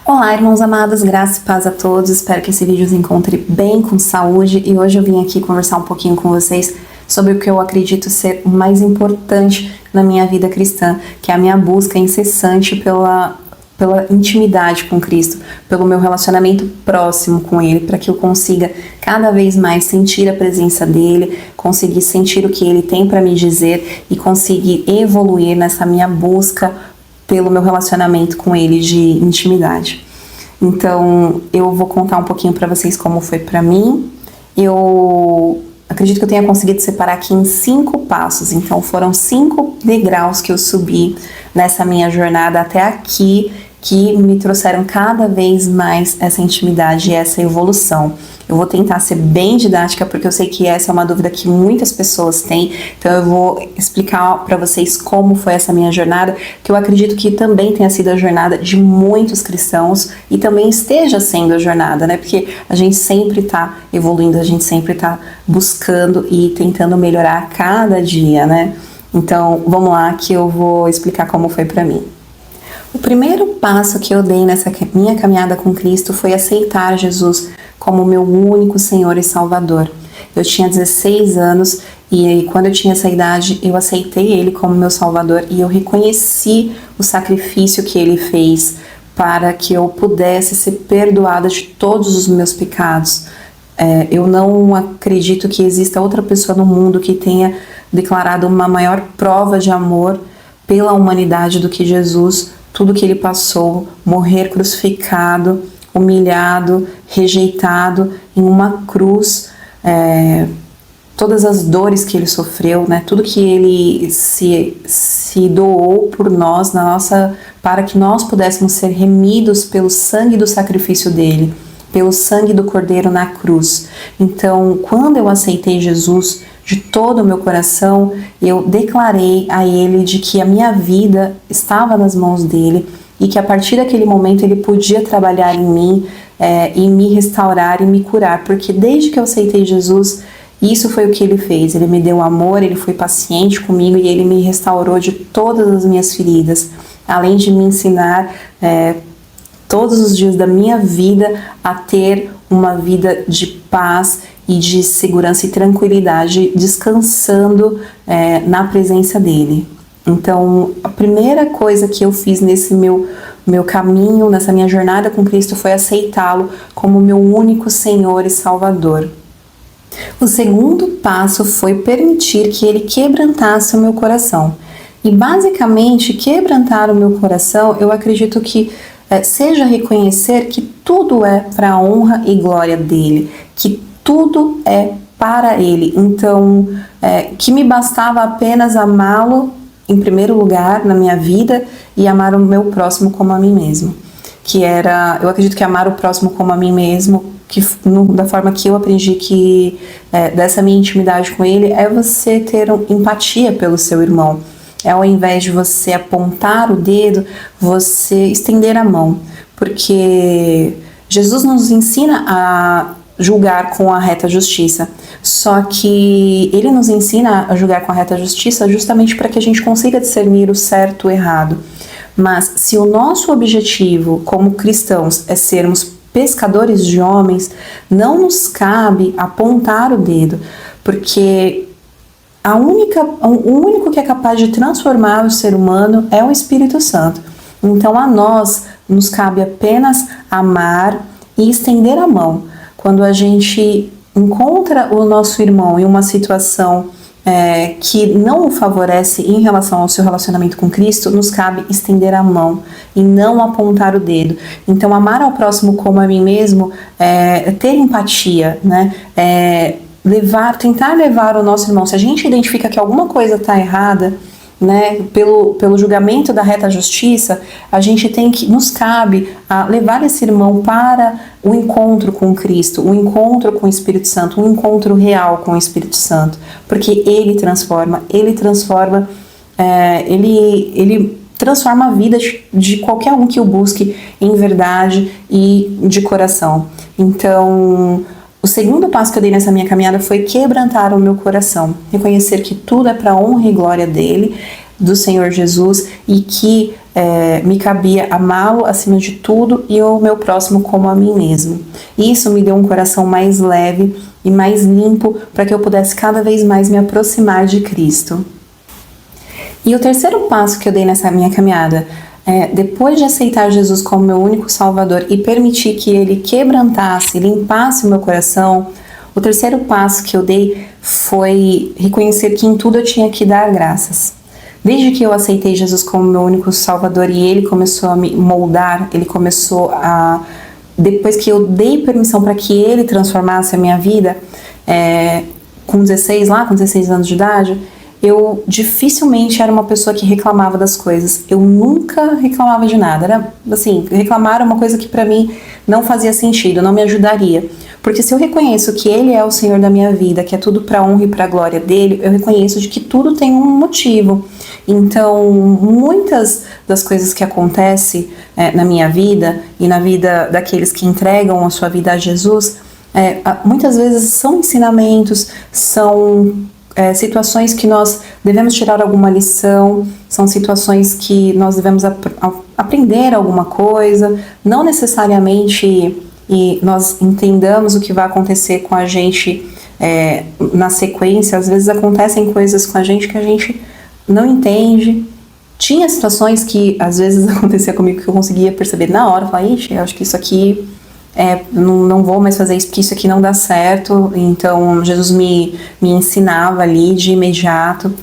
Olá, irmãos amados, graça e paz a todos. Espero que esse vídeo os encontre bem, com saúde. E hoje eu vim aqui conversar um pouquinho com vocês sobre o que eu acredito ser o mais importante na minha vida cristã, que é a minha busca incessante pela intimidade com Cristo, pelo meu relacionamento próximo com Ele, para que eu consiga cada vez mais sentir a presença dEle, conseguir sentir o que Ele tem para me dizer e conseguir evoluir nessa minha busca pelo meu relacionamento com Ele de intimidade. Então, eu vou contar um pouquinho para vocês como foi para mim. Eu acredito que eu tenha conseguido separar aqui em 5 passos. Então, foram 5 degraus que eu subi nessa minha jornada até aqui, que me trouxeram cada vez mais essa intimidade e essa evolução. Eu vou tentar ser bem didática, porque eu sei que essa é uma dúvida que muitas pessoas têm, então eu vou explicar para vocês como foi essa minha jornada, que eu acredito que também tenha sido a jornada de muitos cristãos e também esteja sendo a jornada, né? Porque a gente sempre está evoluindo, a gente sempre está buscando e tentando melhorar a cada dia, né? Então, vamos lá que eu vou explicar como foi para mim. O primeiro passo que eu dei nessa minha caminhada com Cristo foi aceitar Jesus como meu único Senhor e Salvador. Eu tinha 16 anos e quando eu tinha essa idade eu aceitei Ele como meu Salvador e eu reconheci o sacrifício que Ele fez para que eu pudesse ser perdoada de todos os meus pecados. Eu não acredito que exista outra pessoa no mundo que tenha declarado uma maior prova de amor pela humanidade do que Jesus. Tudo que Ele passou, morrer crucificado, humilhado, rejeitado em uma cruz, todas as dores que Ele sofreu, né? Tudo que Ele se doou por nós, para que nós pudéssemos ser remidos pelo sangue do sacrifício dEle, pelo sangue do Cordeiro na cruz. Então, quando eu aceitei Jesus de todo o meu coração, eu declarei a Ele de que a minha vida estava nas mãos dEle e que a partir daquele momento Ele podia trabalhar em mim e me restaurar e me curar, porque desde que eu aceitei Jesus, isso foi o que Ele fez. Ele me deu amor, Ele foi paciente comigo e Ele me restaurou de todas as minhas feridas, além de me ensinar todos os dias da minha vida a ter uma vida de paz e de segurança e tranquilidade, descansando na presença dEle. Então, a primeira coisa que eu fiz nesse meu caminho, nessa minha jornada com Cristo, foi aceitá-lo como meu único Senhor e Salvador. O segundo passo foi permitir que Ele quebrantasse o meu coração. E basicamente, quebrantar o meu coração, eu acredito que seja reconhecer que tudo é para a honra e glória dEle, que tudo é para Ele. Então, que me bastava apenas amá-lo em primeiro lugar na minha vida e amar o meu próximo como a mim mesmo. Eu acredito que amar o próximo como a mim mesmo, da forma que eu aprendi que dessa minha intimidade com Ele, é você ter empatia pelo seu irmão. Ao invés de você apontar o dedo, você estender a mão. Porque Jesus nos ensina a julgar com a reta justiça. Só que Ele nos ensina a julgar com a reta justiça justamente para que a gente consiga discernir o certo e o errado. Mas se o nosso objetivo como cristãos é sermos pescadores de homens, não nos cabe apontar o dedo, porque o único que é capaz de transformar o ser humano é o Espírito Santo. Então a nós nos cabe apenas amar e estender a mão. Quando a gente encontra o nosso irmão em uma situação que não o favorece em relação ao seu relacionamento com Cristo, nos cabe estender a mão e não apontar o dedo. Então, amar ao próximo como a mim mesmo é ter empatia, né? Tentar levar o nosso irmão. Se a gente identifica que alguma coisa está errada, né, pelo julgamento da reta justiça, nos cabe levar esse irmão para o encontro com Cristo, o encontro com o Espírito Santo, um encontro real com o Espírito Santo, porque Ele transforma a vida de qualquer um que o busque em verdade e de coração. Então, o segundo passo que eu dei nessa minha caminhada foi quebrantar o meu coração, reconhecer que tudo é para a honra e glória dEle, do Senhor Jesus e que me cabia amá-lo acima de tudo e o meu próximo como a mim mesmo. Isso me deu um coração mais leve e mais limpo para que eu pudesse cada vez mais me aproximar de Cristo. E o terceiro passo que eu dei nessa minha caminhada, depois de aceitar Jesus como meu único Salvador e permitir que Ele quebrantasse, limpasse o meu coração, o terceiro passo que eu dei foi reconhecer que em tudo eu tinha que dar graças. Desde que eu aceitei Jesus como meu único Salvador e Ele começou a me moldar, Ele começou a... Depois que eu dei permissão para que Ele transformasse a minha vida, com 16 anos de idade, eu dificilmente era uma pessoa que reclamava das coisas. Eu nunca reclamava de nada. Era assim, reclamar era uma coisa que para mim não fazia sentido, não me ajudaria. Porque se eu reconheço que Ele é o Senhor da minha vida, que é tudo para honra e para glória dele, eu reconheço de que tudo tem um motivo. Então, muitas das coisas que acontecem na minha vida e na vida daqueles que entregam a sua vida a Jesus, muitas vezes são ensinamentos, são situações que nós devemos tirar alguma lição, são situações que nós devemos aprender alguma coisa, não necessariamente e nós entendamos o que vai acontecer com a gente na sequência. Às vezes acontecem coisas com a gente que a gente não entende. Tinha situações que às vezes acontecia comigo que eu conseguia perceber na hora, falar, ixi, eu acho que isso aqui não vou mais fazer isso porque isso aqui não dá certo. Então Jesus me ensinava ali de imediato,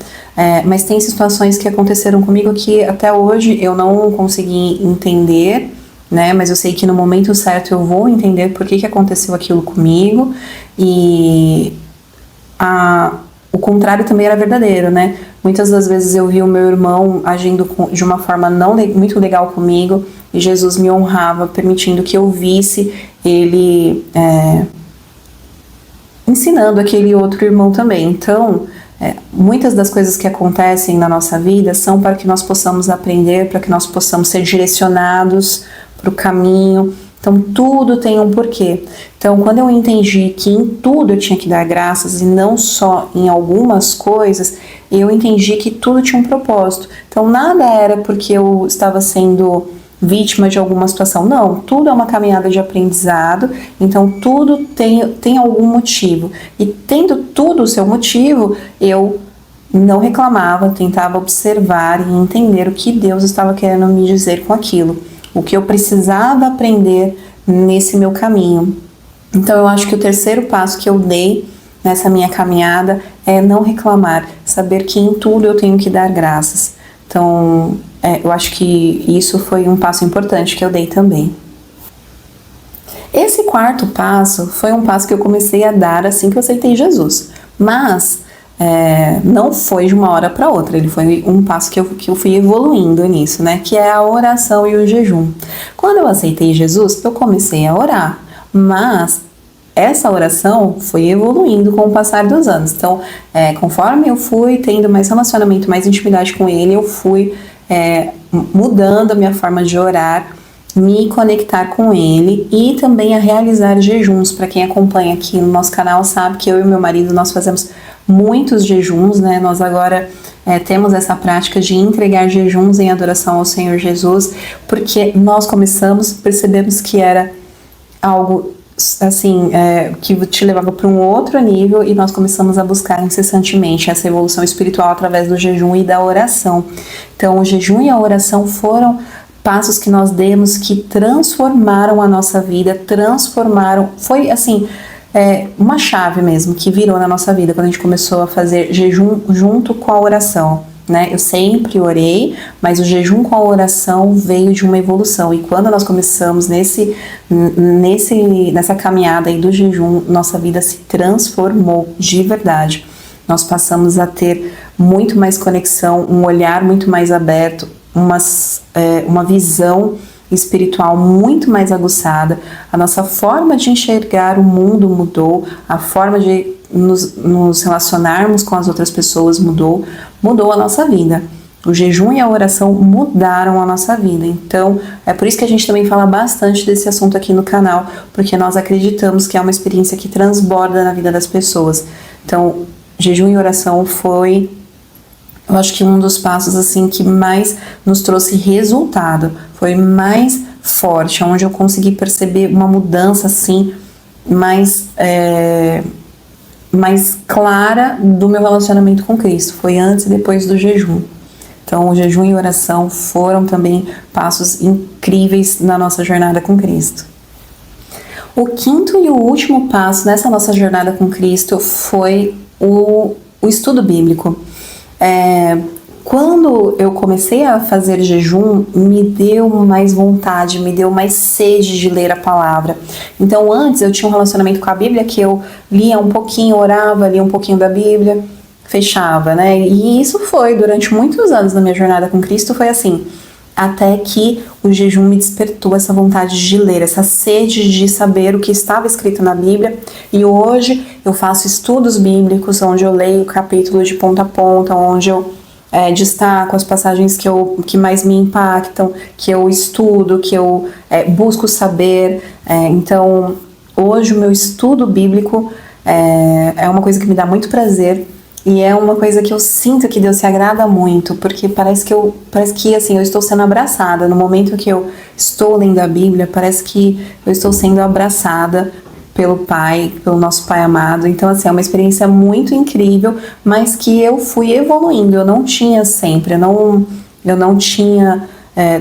mas tem situações que aconteceram comigo que até hoje eu não consegui entender, né? Mas eu sei que no momento certo eu vou entender por que aconteceu aquilo comigo. E o contrário também era verdadeiro, né? Muitas das vezes eu vi o meu irmão agindo de uma forma não muito legal comigo, e Jesus me honrava, permitindo que eu visse ele ensinando aquele outro irmão também. Então, muitas das coisas que acontecem na nossa vida são para que nós possamos aprender, para que nós possamos ser direcionados para o caminho. Então, tudo tem um porquê. Então, quando eu entendi que em tudo eu tinha que dar graças e não só em algumas coisas, eu entendi que tudo tinha um propósito. Então, nada era porque eu estava sendo vítima de alguma situação. Não, tudo é uma caminhada de aprendizado, então tudo tem algum motivo. E tendo tudo o seu motivo, eu não reclamava, tentava observar e entender o que Deus estava querendo me dizer com aquilo, o que eu precisava aprender nesse meu caminho. Então eu acho que o terceiro passo que eu dei nessa minha caminhada é não reclamar, saber que em tudo eu tenho que dar graças. Então, eu acho que isso foi um passo importante que eu dei também. Esse quarto passo foi um passo que eu comecei a dar assim que eu aceitei Jesus. Mas não foi de uma hora para outra, ele foi um passo que eu fui evoluindo nisso, né? Que é a oração e o jejum. Quando eu aceitei Jesus, eu comecei a orar, mas essa oração foi evoluindo com o passar dos anos. Então, conforme eu fui tendo mais relacionamento, mais intimidade com Ele, eu fui mudando a minha forma de orar, me conectar com Ele e também a realizar jejuns. Para quem acompanha aqui no nosso canal sabe que eu e meu marido, nós fazemos muitos jejuns, né? Nós agora temos essa prática de entregar jejuns em adoração ao Senhor Jesus, porque nós percebemos que era algo assim, que te levava para um outro nível, e nós começamos a buscar incessantemente essa evolução espiritual através do jejum e da oração. Então, o jejum e a oração foram passos que nós demos que transformaram a nossa vida, foi assim, uma chave mesmo que virou na nossa vida quando a gente começou a fazer jejum junto com a oração. Né? Eu sempre orei, mas o jejum com a oração veio de uma evolução, e quando nós começamos nessa caminhada aí do jejum, nossa vida se transformou de verdade. Nós passamos a ter muito mais conexão, um olhar muito mais aberto, uma visão espiritual muito mais aguçada, a nossa forma de enxergar o mundo mudou, a forma de nos relacionarmos com as outras pessoas mudou a nossa vida. O jejum e a oração mudaram a nossa vida. Então, é por isso que a gente também fala bastante desse assunto aqui no canal, porque nós acreditamos que é uma experiência que transborda na vida das pessoas. Então, jejum e oração foi eu acho que um dos passos assim que mais nos trouxe resultado, foi mais forte, onde eu consegui perceber uma mudança assim mais clara do meu relacionamento com Cristo. Foi antes e depois do jejum. Então, o jejum e oração foram também passos incríveis na nossa jornada com Cristo. O quinto e o último passo nessa nossa jornada com Cristo foi o estudo bíblico. Quando eu comecei a fazer jejum, me deu mais vontade, me deu mais sede de ler a palavra. Então antes eu tinha um relacionamento com a Bíblia que eu lia um pouquinho, orava, lia um pouquinho da Bíblia, fechava, né? E isso foi durante muitos anos na minha jornada com Cristo, foi assim, até que o jejum me despertou essa vontade de ler, essa sede de saber o que estava escrito na Bíblia. E hoje eu faço estudos bíblicos, onde eu leio o capítulo de ponta a ponta, onde eu destaco as passagens que mais me impactam, que eu estudo, que eu busco saber. Então, hoje o meu estudo bíblico é uma coisa que me dá muito prazer e é uma coisa que eu sinto que Deus se agrada muito, porque parece que assim, eu estou sendo abraçada. No momento que eu estou lendo a Bíblia, parece que eu estou sendo abraçada pelo Pai, pelo nosso Pai amado. Então, assim, é uma experiência muito incrível, mas que eu fui evoluindo. Eu não tinha sempre, eu não tinha,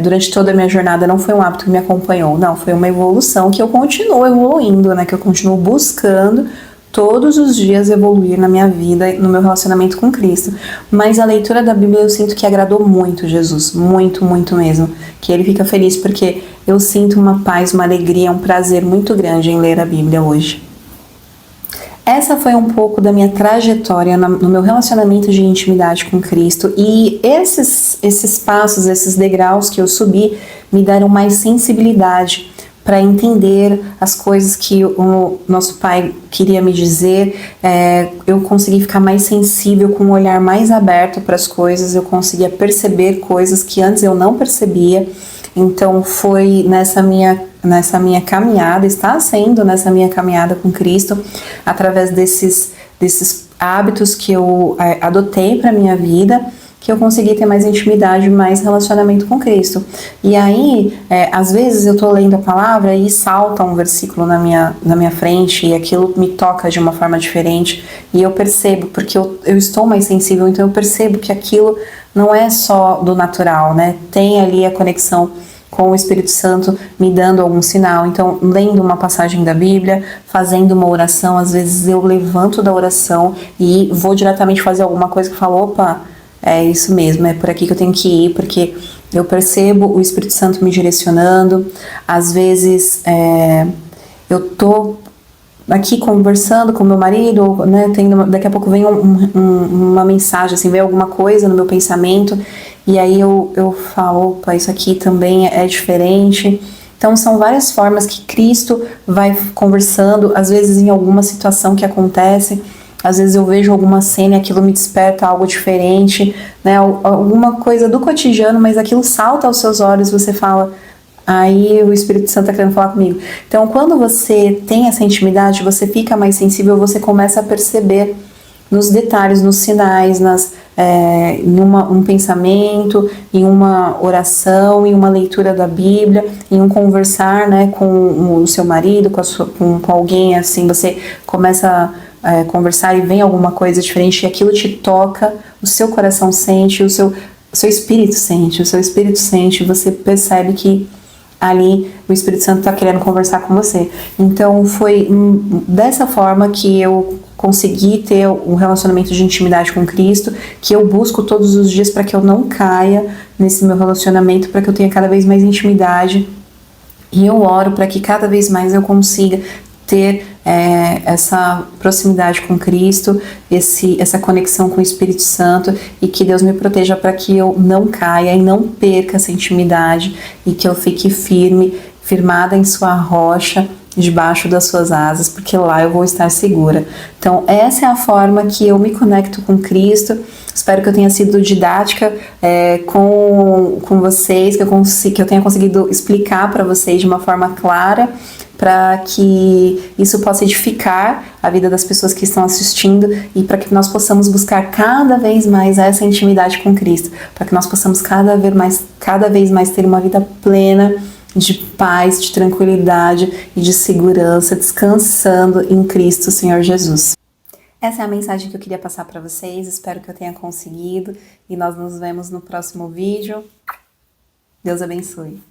durante toda a minha jornada, não foi um hábito que me acompanhou, não, foi uma evolução que eu continuo evoluindo, né, que eu continuo buscando todos os dias evoluir na minha vida, no meu relacionamento com Cristo. Mas a leitura da Bíblia eu sinto que agradou muito Jesus, muito, muito mesmo, que ele fica feliz porque eu sinto uma paz, uma alegria, um prazer muito grande em ler a Bíblia hoje. Essa foi um pouco da minha trajetória no meu relacionamento de intimidade com Cristo, e esses passos, esses degraus que eu subi me deram mais sensibilidade para entender as coisas que o nosso Pai queria me dizer. Eu consegui ficar mais sensível, com um olhar mais aberto para as coisas, eu conseguia perceber coisas que antes eu não percebia. Então foi nessa minha caminhada, está sendo nessa minha caminhada com Cristo, através desses hábitos que eu adotei para minha vida, que eu consegui ter mais intimidade, mais relacionamento com Cristo. E aí, às vezes eu tô lendo a palavra e salta um versículo na minha frente e aquilo me toca de uma forma diferente, e eu percebo, porque eu estou mais sensível, então eu percebo que aquilo não é só do natural, né? Tem ali a conexão com o Espírito Santo me dando algum sinal. Então, lendo uma passagem da Bíblia, fazendo uma oração, às vezes eu levanto da oração e vou diretamente fazer alguma coisa que eu falo, opa, é isso mesmo, é por aqui que eu tenho que ir, porque eu percebo o Espírito Santo me direcionando. Às vezes eu tô aqui conversando com meu marido, né, daqui a pouco vem uma mensagem, assim, vem alguma coisa no meu pensamento, e aí eu falo, opa, isso aqui também é diferente. Então são várias formas que Cristo vai conversando, às vezes em alguma situação que acontece. Às vezes eu vejo alguma cena e aquilo me desperta algo diferente, né? Alguma coisa do cotidiano, mas aquilo salta aos seus olhos, você fala, aí o Espírito Santo está querendo falar comigo. Então, quando você tem essa intimidade, você fica mais sensível, você começa a perceber nos detalhes, nos sinais, em um pensamento, em uma oração, em uma leitura da Bíblia, em um conversar, né, com o seu marido, com alguém, assim, você começa a conversar e vem alguma coisa diferente e aquilo te toca, o seu coração sente, o seu espírito sente, você percebe que ali o Espírito Santo está querendo conversar com você. Então foi dessa forma que eu consegui ter um relacionamento de intimidade com Cristo, que eu busco todos os dias para que eu não caia nesse meu relacionamento, para que eu tenha cada vez mais intimidade, e eu oro para que cada vez mais eu consiga ter essa proximidade com Cristo, essa conexão com o Espírito Santo, e que Deus me proteja para que eu não caia e não perca essa intimidade, e que eu fique firmada em sua rocha, debaixo das suas asas, porque lá eu vou estar segura. Então essa é a forma que eu me conecto com Cristo. Espero que eu tenha sido didática com vocês, que eu tenha conseguido explicar para vocês de uma forma clara, para que isso possa edificar a vida das pessoas que estão assistindo e para que nós possamos buscar cada vez mais essa intimidade com Cristo, para que nós possamos cada vez mais ter uma vida plena de paz, de tranquilidade e de segurança, descansando em Cristo, Senhor Jesus. Essa é a mensagem que eu queria passar para vocês, espero que eu tenha conseguido e nós nos vemos no próximo vídeo. Deus abençoe.